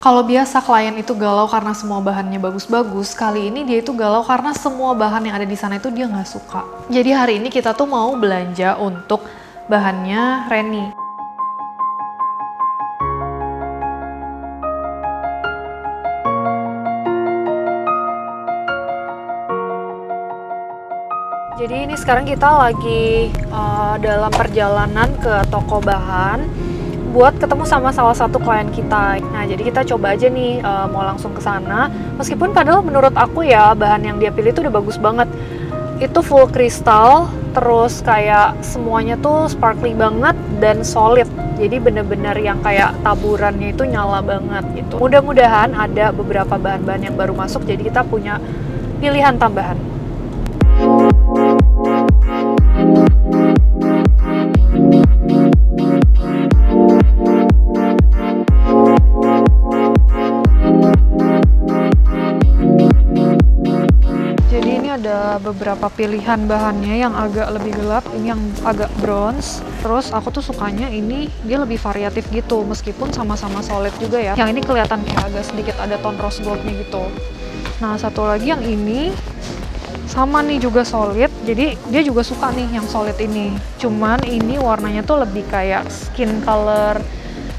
Kalau biasa klien itu galau karena semua bahannya bagus-bagus, kali ini dia itu galau karena semua bahan yang ada di sana itu dia nggak suka. Jadi hari ini kita tuh mau belanja untuk bahannya Reni. Jadi ini sekarang kita lagi dalam perjalanan ke toko bahan buat ketemu sama salah satu klien kita. Nah, jadi kita coba aja nih mau langsung ke sana. Meskipun padahal menurut aku ya bahan yang dia pilih itu udah bagus banget. Itu full kristal, terus kayak semuanya tuh sparkly banget dan solid. Jadi bener-bener yang kayak taburannya itu nyala banget gitu. Mudah-mudahan ada beberapa bahan-bahan yang baru masuk, jadi kita punya pilihan tambahan. Ada beberapa pilihan bahannya yang agak lebih gelap, ini yang agak bronze. Terus aku tuh sukanya ini dia lebih variatif gitu, meskipun sama-sama solid juga ya. Yang ini kelihatan kayak agak sedikit ada tone rose goldnya gitu. Nah, satu lagi yang ini sama nih juga solid, jadi dia juga suka nih yang solid ini. Cuman ini warnanya tuh lebih kayak skin color.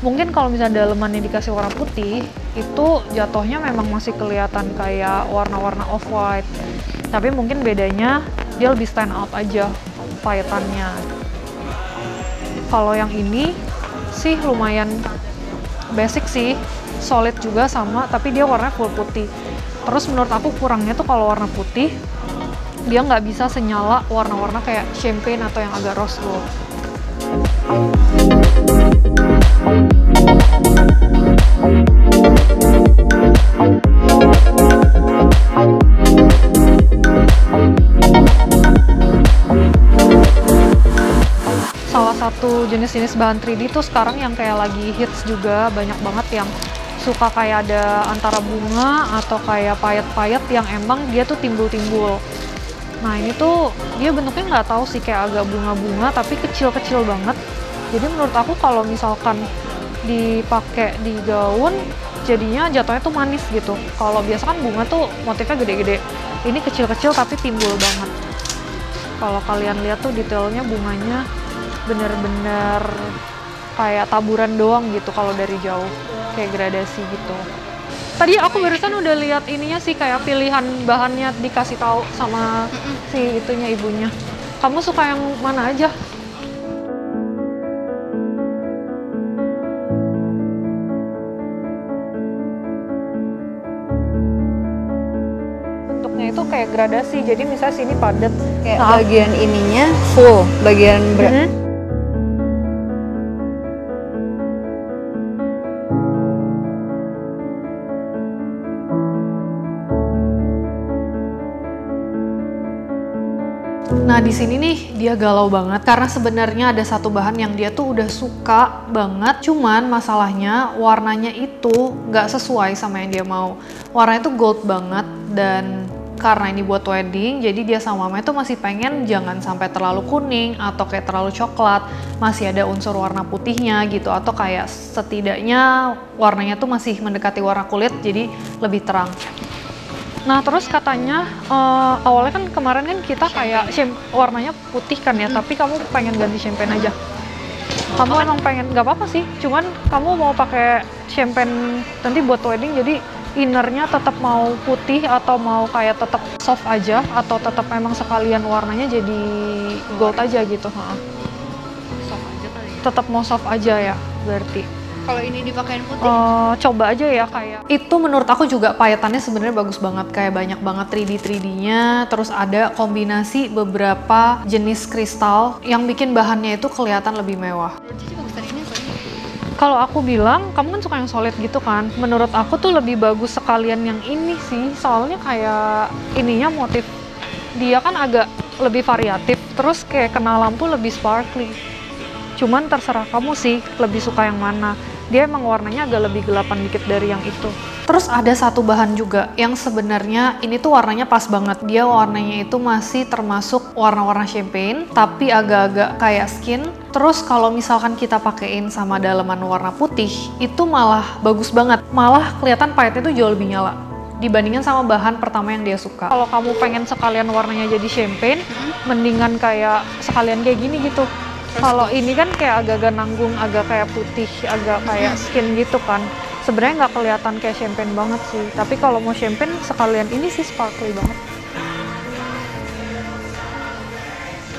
Mungkin kalau misalnya dalemannya dikasih warna putih, itu jatuhnya memang masih kelihatan kayak warna-warna off-white. Tapi mungkin bedanya dia lebih stand out aja payetannya. Kalau yang ini sih lumayan basic sih, solid juga sama, tapi dia warnanya full putih. Terus menurut aku kurangnya tuh kalau warna putih, dia nggak bisa senyala warna-warna kayak champagne atau yang agak rose gold. Salah satu jenis-jenis bahan 3D tuh sekarang yang kayak lagi hits juga, banyak banget yang suka kayak ada antara bunga atau kayak payet-payet yang emang dia tuh timbul-timbul. Nah ini tuh dia bentuknya nggak tahu sih, kayak agak bunga-bunga tapi kecil-kecil banget. Jadi menurut aku kalau misalkan dipakai di gaun jadinya jatuhnya tuh manis gitu. Kalau biasa kan bunga tuh motifnya gede-gede, ini kecil-kecil tapi timbul banget. Kalau kalian lihat tuh detailnya bunganya bener-bener kayak taburan doang gitu kalau dari jauh, kayak gradasi gitu. Tadi aku barusan udah lihat ininya sih, kayak pilihan bahannya dikasih tahu sama si itunya ibunya. Kamu suka yang mana aja? Bentuknya itu kayak gradasi, jadi misalnya sini padat. Kayak bagian ininya full, bagian Nah di sini nih dia galau banget karena sebenarnya ada satu bahan yang dia tuh udah suka banget, cuman masalahnya warnanya itu nggak sesuai sama yang dia mau. Warnanya tuh gold banget, dan karena ini buat wedding, jadi dia sama mamanya tuh masih pengen jangan sampai terlalu kuning atau kayak terlalu coklat, masih ada unsur warna putihnya gitu, atau kayak setidaknya warnanya tuh masih mendekati warna kulit, jadi lebih terang. Nah terus katanya awalnya kan kemarin kan kita kayak warnanya putih kan ya, tapi kamu pengen ganti champagne aja. Kamu emang pengen, nggak apa-apa sih, cuman kamu mau pakai champagne nanti buat wedding, jadi innernya tetap mau putih atau mau kayak tetap soft aja, atau tetap memang sekalian warnanya jadi gold aja gitu. soft aja kali ya. Tetap mau soft aja ya berarti. Kalau ini dipakein putih? Coba aja ya kayak. Itu menurut aku juga payetannya sebenarnya bagus banget, kayak banyak banget 3D-3D-nya, terus ada kombinasi beberapa jenis kristal yang bikin bahannya itu kelihatan lebih mewah. Cici bagusan ini apa nih? Kalau aku bilang, kamu kan suka yang solid gitu kan, menurut aku tuh lebih bagus sekalian yang ini sih, soalnya kayak ininya motif dia kan agak lebih variatif, terus kayak kena lampu lebih sparkly. Cuman terserah kamu sih lebih suka yang mana. dia emang warnanya agak lebih gelapan dikit dari yang itu. Terus ada satu bahan juga yang sebenarnya ini tuh warnanya pas banget. Dia warnanya itu masih termasuk warna-warna champagne, tapi agak-agak kayak skin. Terus kalau misalkan kita pakein sama daleman warna putih, itu malah bagus banget. Malah kelihatan pahitnya tuh jauh lebih nyala dibandingkan sama bahan pertama yang dia suka. Kalau kamu pengen sekalian warnanya jadi champagne, mendingan kayak sekalian kayak gini gitu. Kalau ini kan kayak agak-agak nanggung, agak kayak putih, agak kayak skin gitu kan. Sebenarnya nggak kelihatan kayak champagne banget sih. Tapi kalau mau champagne sekalian ini sih sparkly banget.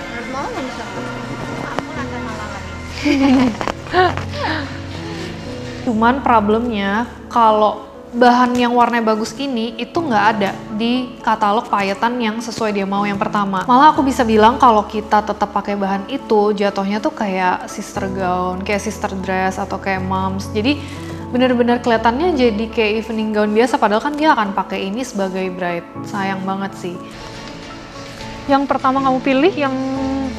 Menurut Mama nggak bisa? Aku akan malah lagi. Cuman problemnya kalau bahan yang warnanya bagus ini itu nggak ada di katalog payetan yang sesuai dia mau yang pertama. Malah aku bisa bilang kalau kita tetap pakai bahan itu jatuhnya tuh kayak sister gown, kayak sister dress atau kayak moms. Jadi bener-bener kelihatannya jadi kayak evening gown biasa padahal kan dia akan pakai ini sebagai bride. Sayang banget sih. Yang pertama kamu pilih yang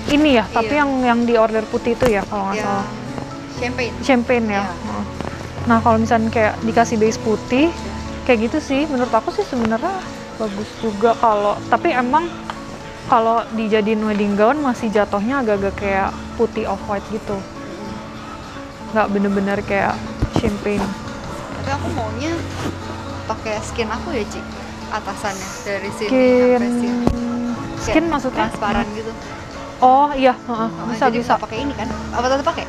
ini ya, tapi yang di order putih itu ya kalau nggak salah. Champagne. Champagne ya. Nah kalau misalnya kayak dikasih base putih, kayak gitu sih, menurut aku sih sebenarnya bagus juga kalau, tapi emang kalau dijadiin wedding gown masih jatuhnya agak-agak kayak putih off-white gitu. Nggak bener-bener kayak champagne. Tapi aku maunya pakai skin aku ya, Ci. Atasannya dari sini Skin, sampai sini. skin maksudnya? Transparan gitu. Oh iya, bisa. Jadi bisa pakai ini kan? Apa tetap pakai?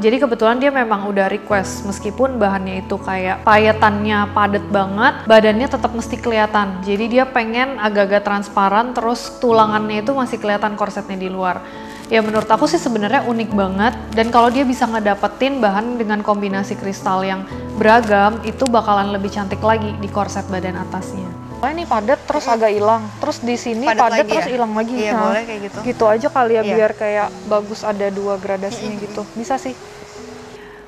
Jadi kebetulan dia memang udah request meskipun bahannya itu kayak payetannya padet banget, badannya tetap mesti kelihatan. Jadi dia pengen agak-agak transparan, terus tulangannya itu masih kelihatan korsetnya di luar. Ya menurut aku sih sebenarnya unik banget, dan kalau dia bisa ngedapetin bahan dengan kombinasi kristal yang beragam, itu bakalan lebih cantik lagi di korset badan atasnya. Ini padat terus agak hilang, terus di sini padat terus hilang lagi. Iya, nah, boleh kayak gitu. Gitu aja kali ya, biar kayak bagus ada dua gradasinya gitu. Bisa sih.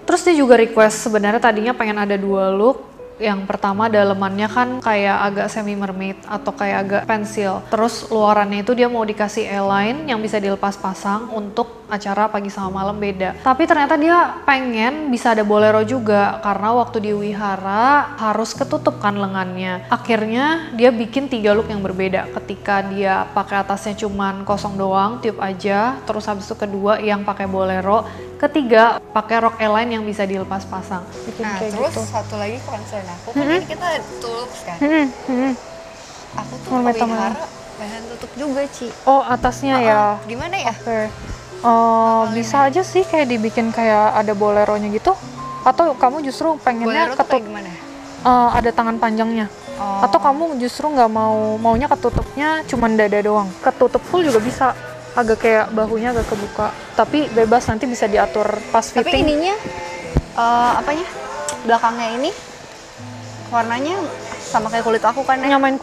Terus dia juga request sebenarnya tadinya pengen ada dua look. Yang pertama dalemannya kan kayak agak semi mermaid atau kayak agak pensil. Terus luarannya itu dia mau dikasih A-line yang bisa dilepas pasang untuk acara pagi sama malam beda. Tapi ternyata dia pengen bisa ada bolero juga karena waktu di wihara harus ketutup kan lengannya. Akhirnya dia bikin 3 look yang berbeda. Ketika dia pakai atasnya cuman kosong doang, tube aja. Terus habis itu kedua yang pakai bolero. Ketiga pakai rok A-line yang bisa dilepas pasang. Bikin Nah, kayak terus gitu. satu lagi concern aku, kan ini kita tutup kan. Aku tuh Mau ke minta wihara pengen tutup juga, Ci. Oh atasnya ya. Gimana ya? Oke. Bisa aja sih kayak dibikin kayak ada boleronya gitu. Atau kamu justru pengennya Bolero tuh kayak ketutup gimana? ada tangan panjangnya. Oh. Atau kamu justru nggak maunya ketutupnya cuman dada doang. Ketutup full juga bisa. Agak kayak bahunya agak kebuka. Tapi bebas nanti bisa diatur pas Tapi fitting. ininya apanya? Belakangnya ini warnanya sama kayak kulit aku kan ya? Nyamain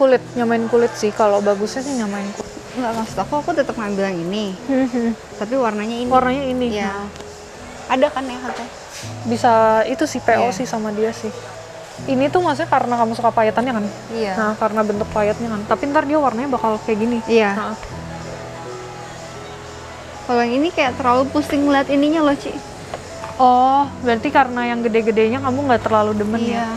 kulit sih. Kalau bagusnya sih nyamain kulit. Enggak, maksud aku tetap ngambil yang ini. Tapi warnanya ini. Warnanya ini. Iya. Ada kan ya harga? Bisa itu sih PO Iya. sih sama dia sih. Ini tuh maksudnya karena kamu suka payetannya kan? Iya. Nah, karena bentuk payetnya kan. Tapi ntar dia warnanya bakal kayak gini. Iya. Nah, Kalau yang ini kayak terlalu pusing ngeliat ininya loh, Ci. oh, berarti karena yang gede-gedenya kamu nggak terlalu demen ya?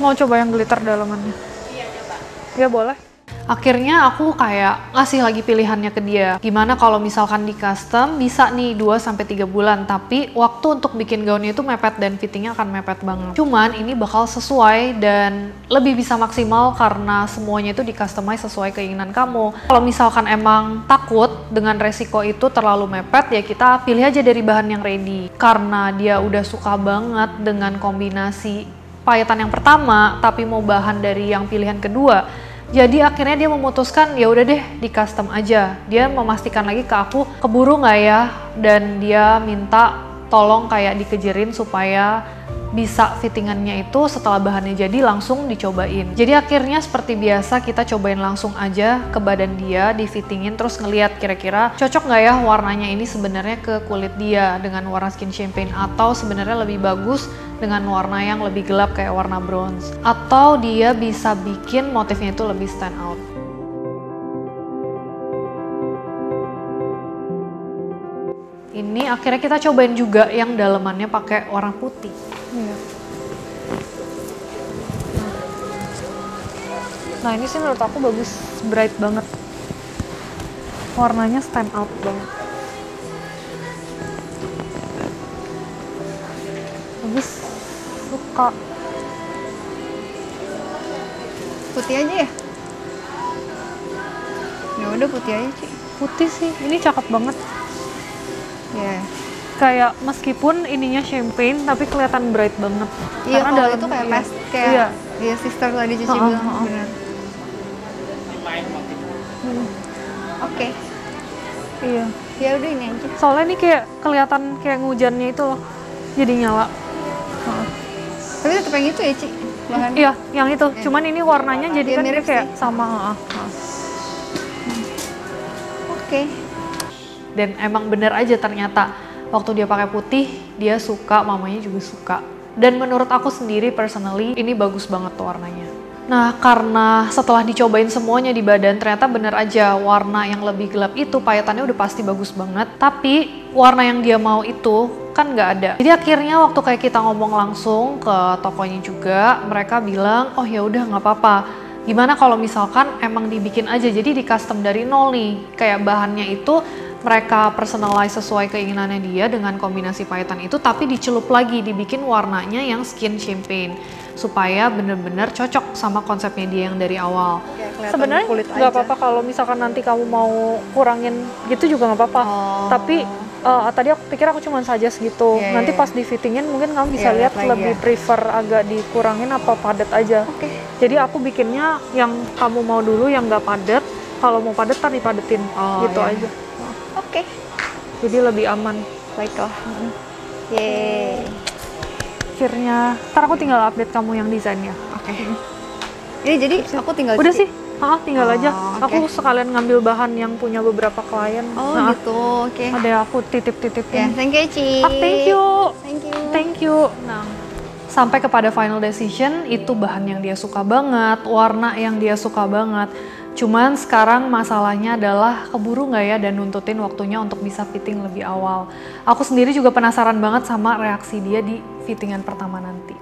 Mau coba yang glitter dalamannya? Iya, coba. Ya boleh. Akhirnya aku kayak ngasih lagi pilihannya ke dia. Gimana kalau misalkan di custom bisa nih 2-3 bulan, tapi waktu untuk bikin gaunnya itu mepet dan fittingnya akan mepet banget. Cuman ini bakal sesuai dan lebih bisa maksimal karena semuanya itu di customize sesuai keinginan kamu. Kalau misalkan emang takut dengan resiko itu terlalu mepet, ya kita pilih aja dari bahan yang ready. Karena dia udah suka banget dengan kombinasi payetan yang pertama, tapi mau bahan dari yang pilihan kedua. Jadi akhirnya dia memutuskan ya udah deh di custom aja. Dia memastikan lagi ke aku keburu nggak ya, dan dia minta tolong kayak dikejerin supaya bisa fittingannya itu setelah bahannya jadi langsung dicobain. Jadi akhirnya seperti biasa kita cobain langsung aja ke badan dia, di fittingin terus ngeliat kira-kira cocok nggak ya warnanya ini sebenarnya ke kulit dia dengan warna skin champagne, atau sebenarnya lebih bagus dengan warna yang lebih gelap kayak warna bronze, atau dia bisa bikin motifnya itu lebih stand out. Ini ini, akhirnya kita cobain juga yang dalemannya pakai warna putih. Iya. Nah ini sih menurut aku bagus, bright banget. Warnanya stand out banget. Bagus, suka. Putih aja ya? Ya udah putih aja, Ci. Putih sih, ini cakep banget. Ya. Kayak meskipun ininya champagne, tapi kelihatan bright banget. Iya, Karena kalau dalam itu kayak iya. pas kayak Iya. iya sister tadi Cici Ha-ha, bilang ha-ha. benar. Oke. Iya. Ya udah ini aja. Soalnya ini kayak kelihatan kayak hujannya itu loh. Jadi nyala. Tapi tetap yang itu ya, Ci. Bahan. Iya, yang itu. Cuman ini warnanya jadi Iya, kan dia mirip kayak sih. sama. Oke. Dan emang bener aja ternyata waktu dia pakai putih, dia suka, mamanya juga suka. Dan menurut aku sendiri personally, ini bagus banget tuh warnanya. Nah, karena setelah dicobain semuanya di badan, ternyata bener aja warna yang lebih gelap itu payetannya udah pasti bagus banget. Tapi warna yang dia mau itu kan nggak ada. Jadi akhirnya waktu kayak kita ngomong langsung ke tokonya juga, mereka bilang, oh ya udah nggak apa-apa. Gimana kalau misalkan emang dibikin aja, jadi di custom dari nol nih. Kayak bahannya itu mereka personalize sesuai keinginannya dia dengan kombinasi payetan itu, tapi dicelup lagi, dibikin warnanya yang skin champagne. Supaya bener-bener cocok sama konsepnya dia yang dari awal. Ya, kelihatan Sebenarnya kulit nggak aja. apa-apa kalau misalkan nanti kamu mau kurangin gitu juga nggak apa-apa. Oh. Tapi tadi aku pikir aku cuma suggest gitu. Iya, Nanti iya. pas di fittingin mungkin kamu bisa Iya, lihat lihat lagi lebih ya. prefer agak dikurangin apa padat aja. Oke. Jadi aku bikinnya yang kamu mau dulu yang nggak padat. Kalau mau padat ntar dipadetin gitu iya. aja. Oke. Jadi lebih aman. Baiklah. Yeay. Akhirnya, ntar aku tinggal update kamu yang desainnya. Oke. Ini jadi aku tinggal Udah cuci. sih, tinggal aja. Oh, Aku oke. sekalian ngambil bahan yang punya beberapa klien. Oh Nah, gitu. Oke. ada yang aku Ya, titip-titipin. thank you, Ci. Thank you. Thank you. Thank you. Nah, sampai kepada final decision, itu bahan yang dia suka banget, warna yang dia suka banget. Cuman sekarang masalahnya adalah keburu nggak ya dan nuntutin waktunya untuk bisa fitting lebih awal. Aku sendiri juga penasaran banget sama reaksi dia di fittingan pertama nanti.